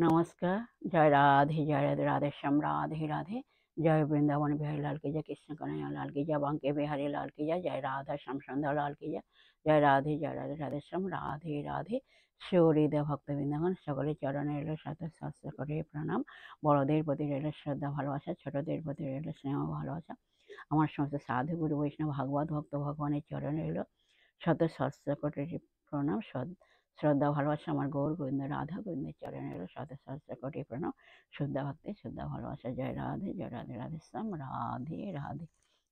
नमस्कार। जय राधे राधे श्याम राधे राधे। जय वृंदावन बिहारी लाल की जय, कृष्ण कन्हैया लाल की जय, बांके बिहारी लाल की जय, जय राधा श्याम सुंदर लाल की जय। जय राधे राधे श्याम राधे राधे। শিহরিদে ভক্তবৃন্দগণ সকলের চরণে রইল শত সহস্র কোটি প্রণাম। বড়দের প্রতি রইল শ্রদ্ধা ভালোবাসা, ছোটদের প্রতি রইল স্নেহ ভালোবাসা। আমার সমস্ত সাধু গুরু বৈষ্ণব ভাগবত ভক্ত ভগবানের চরণে রইল শত সহস্র কোটি প্রণাম, শ্রদ্ধা ভালোবাসা। আমার গৌর গোবিন্দ রাধা গোবিন্দের চরণে রইল শত সহস্র কোটি প্রণাম, শ্রদ্ধা ভক্তি শ্রদ্ধা ভালোবাসা। জয় রাধে রাধে শ্যাম রাধে রাধে।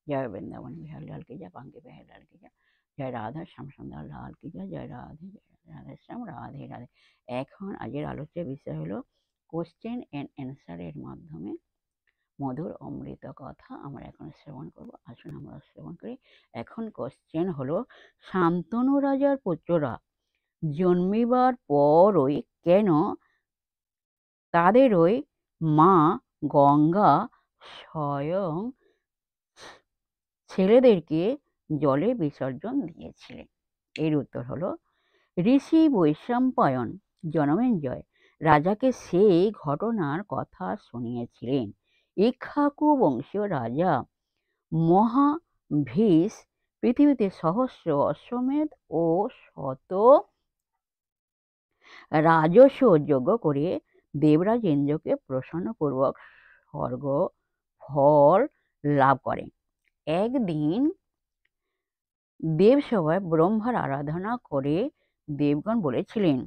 জয় বৃন্দাবন বিহারি লাল কি জয়, বাঙ্কে বিহারি লাল কি জয়, জয় রাধা শ্যাম সুন্দর লাল কি জয়, জয় রাধে শ্যাম রাধে রাধে। এখন আজকের আলোচ্য বিষয় হলো কোশ্চেন এন্ড অ্যান্সারের মাধ্যমে মধুর অমৃত কথা আমরা এখন শ্রবণ করব। আসুন আমরা শ্রবণ করি। এখন কোশ্চেন হলো, শান্তনু রাজার পুত্ররা জন্মিবার পরই কেন তাদেরই মা গঙ্গা স্বয়ং ছেলেদেরকে জলে বিসর্জন দিয়েছিলেন? এর উত্তর হলো, ঋষি বৈশম্পায়ন জনমেজয় রাজাকে সেই ঘটনার কথা শুনিয়েছিলেন। ইক্ষ্বাকু বংশীয় রাজা মহাভীষ পৃথিবীতে সহস্র অশ্বমেধ ও শত রাজস্ব যজ্ঞ করে দেবরাজ ইন্দ্রকে প্রসন্নপূর্বক স্বর্গ ফল লাভ করেন। একদিন দেবসভায় ব্রহ্মার আরাধনা করে দেবগণ বলেছিলেন,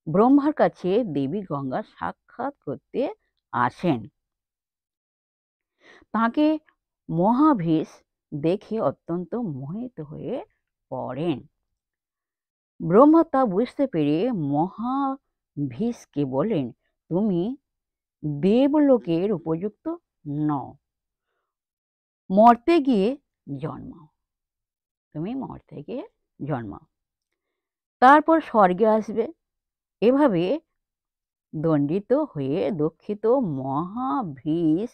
ব্রহ্মার কাছে দেবী গঙ্গা সাক্ষাৎ করতে আসেন। তাকে মহাভীষ দেখে অত্যন্ত মোহিত হয়ে পড়েন। ব্রহ্মা তা বুঝতে পেরে মহাভীষকে বলেন, তুমি দেবলোকের উপযুক্ত নও, মর্তে গিয়ে জন্মাও, তুমি মর্তে গিয়ে জন্মাও, তারপর স্বর্গে আসবে। এভাবে দণ্ডিত হয়ে দুঃখিত মহাভীষ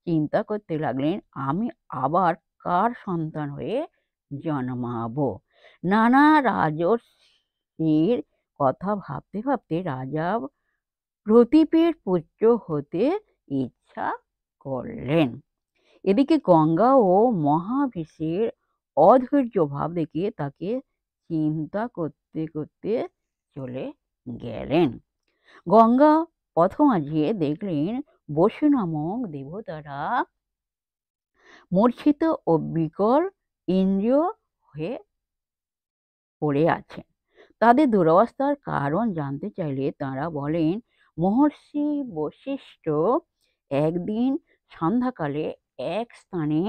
চিন্তা করতে লাগলেন, আমি আবার কার সন্তান হয়ে জন্মাবো। নানা রাজর্ষির কথা ভাবতে ভাবতে রাজা প্রতীপের পুত্র হতে ইচ্ছা করলেন। এদিকে গঙ্গা ও মহাভীষের অধৈর্য ভাব দেখে তাকে চিন্তা করতে করতে চলে গেলেন। গঙ্গা পথমাঝে দেখলেন বসু নামক দেবতারা মূর্ছিত ও বিকল ইন্দ্রিয় হয়ে পড়ে আছেন। তাদের দুরবস্থার কারণ জানতে চাইলে তারা বলেন, মহর্ষি বশিষ্ঠ একদিন সন্ধ্যাকালে এক স্থানে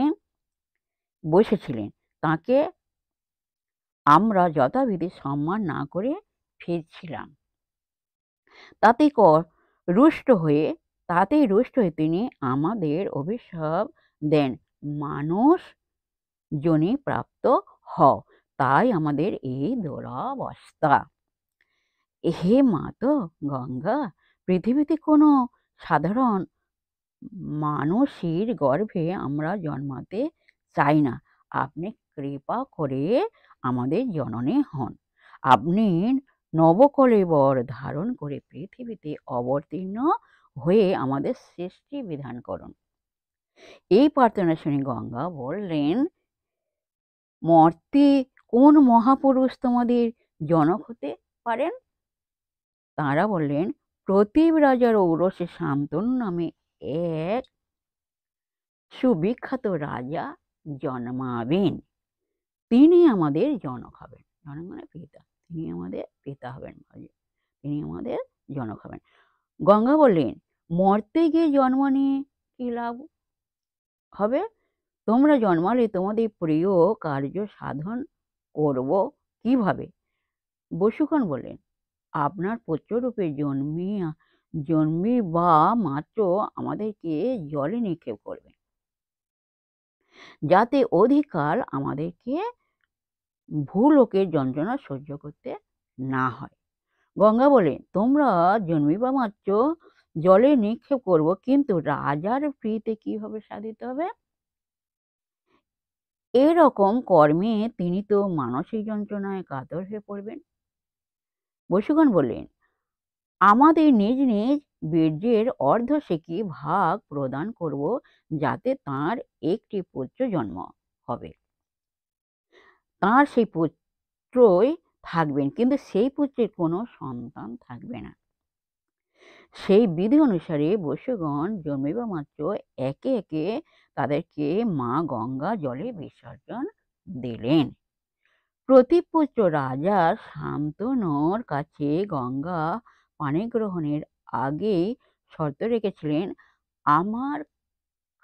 বসেছিলেন। তাকে আমরা যথাবিধি সম্মান না করে ফিরছিলাম। তাতেই রুষ্ট হয়ে তিনি আমাদের অভিশাপ দেন, মানুষ যোনি প্রাপ্ত হও, তাই আমাদের এই দুরবস্থা। হে মাতো গঙ্গা, পৃথিবীতে কোনো সাধারণ মানুষের গর্ভে আমরা জন্মাতে চাই না। আপনি কৃপা করে আমাদের জননী হন। আপনি নবকলেবর ধারণ করে পৃথিবীতে অবতীর্ণ হয়ে আমাদের সৃষ্টি বিধান করুন। এই প্রার্থনা শুনে গঙ্গা বললেন, মর্তে কোন মহাপুরুষ তোমাদের জনক হতে পারেন? তাঁরা বললেন, প্রতীপ রাজার ঔরসে শান্তনু নামে এক সুবিখ্যাত রাজা জন্মাবেন, তিনি আমাদের জনক হবেন। জনক মানে পিতা, তিনি আমাদের পিতা হবেন, তিনি আমাদের জনক হবেন। গঙ্গা বললেন, মর্তে গিয়ে জন্ম নিয়ে কি লাভ হবে? তোমরা জন্মালে তোমাদের প্রিয় কার্য সাধন করব কিভাবে? বসুগণ বললেন, আপনার পুত্ররূপে জন্মিবা মাত্র আমাদেরকে জলে নিক্ষেপ করবেন, যাতে অধিককাল আমাদেরকে ভূলোকের যন্ত্রণা সহ্য করতে না হয়। গঙ্গা বলেন, তোমরা জন্মিবা মাত্র জলে নিক্ষেপ করব, কিন্তু রাজার প্রীতি কিভাবে সাধিত হবে? এরকম কর্মে তিনি তো মানসিক যন্ত্রণায় কাতর হয়ে পড়বেন। বসুগণ বললেন, আমাদের নিজ নিজ বীর্যের অর্ধশেকি ভাগ প্রদান করব, যাতে তাঁর একটি পুত্র জন্ম হবে। তাঁর সেই পুত্রই থাকবেন, কিন্তু সেই পুত্রের কোনো সন্তান থাকবে না। সেই বিধি অনুসারে বসুগণ জন্মিবা মাত্র একে একে তাদেরকে মা গঙ্গা জলে বিসর্জন দিলেন। প্রতিপুত্র রাজা শান্তনুর কাছে গঙ্গা পানি গ্রহণের আগেই শর্ত রেখেছিলেন, আমার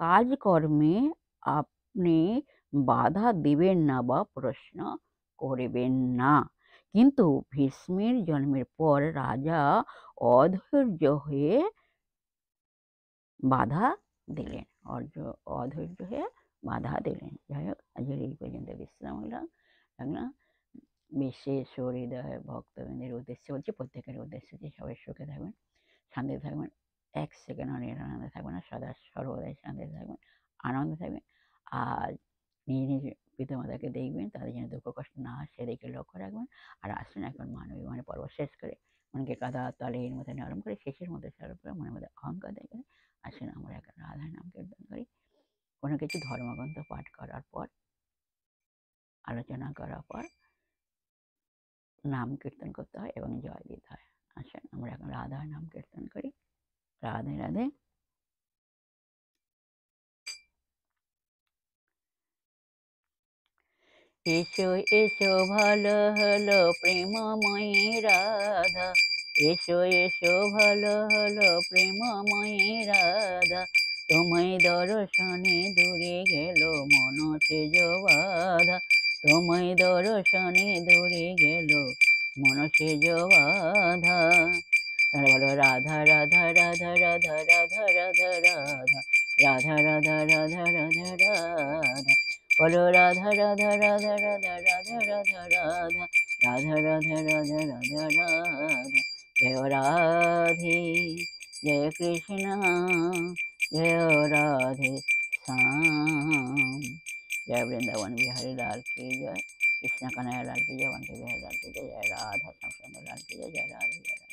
কাজকর্মে আপনি বাধা দিবেন না বা প্রশ্ন করবেন না। কিন্তু ভীষ্মের জন্মের পর রাজা অধৈর্য হয়ে বাধা দিলেন, অধৈর্য হয়ে বাধা দিলেন। যাই হোক, আজকের এই পর্যন্ত বিশ্রাম হলাম। বিশেষ হৃদয় ভক্তবৃন্দের উদ্দেশ্যে বলছি, প্রত্যেকের উদ্দেশ্যে যে সবাই সুখে থাকবেন, শান্তিতে থাকবেন, এক সেকেন্ড নিরানন্দে থাকবেন না, সদা সর্বদাই শান্তিতে থাকবেন, আনন্দে থাকবেন। আর নিজ নিজ পিতামাতাকে দেখবেন, তাদের যেন দুঃখ কষ্ট না হয় সেদিকে লক্ষ্য রাখবেন। আর আসুন এখন মানবী মানে পর্ব শেষ করে মনকে কাদা তালের মধ্যে নরম করে শেষের মধ্যে চালু করে মনের মধ্যে অহংকার দেখে আসুন আমরা এখন রাধার নাম কীর্তন করি। কোনো কিছু ধর্মগ্রন্থ পাঠ করার পর, আলোচনা করার পর নাম কীর্তন করতে হয় এবং জয় দিতে হয়। আসেন আমরা এখন রাধার নাম কীর্তন করি। রাধে রাধে। এসো এসো ভালো হলো প্রেমময়ী রাধা, এসো এসো ভালো হলো প্রেমময়ী রাধা, তোমায় দর্শনে দূরে গেল মন তেজ বাধা, তোমায় দর্শনে দূরে গেল মন তেজ বাধা। তারা বলো রাধা রাধা রাধা রাধা রাধা রাধা রাধা রাধা রাধা রাধা রাধা রাধা, বলো রাধা রাধা রাধা রাধা রাধা রাধা রাধা রাধা রাধা রাধা রাধা রাধা। জয় রাধে জয় কৃষ্ণ জয় রাধে শ্যাম। जय वृंदावन बिहारी लाल की जय, कृष्ण कन्हैया लाल की जय, वंदे बिहारी लाल की जय, जय राधा श्याम सुंदर लाल की जय, जय राधे जय राधे।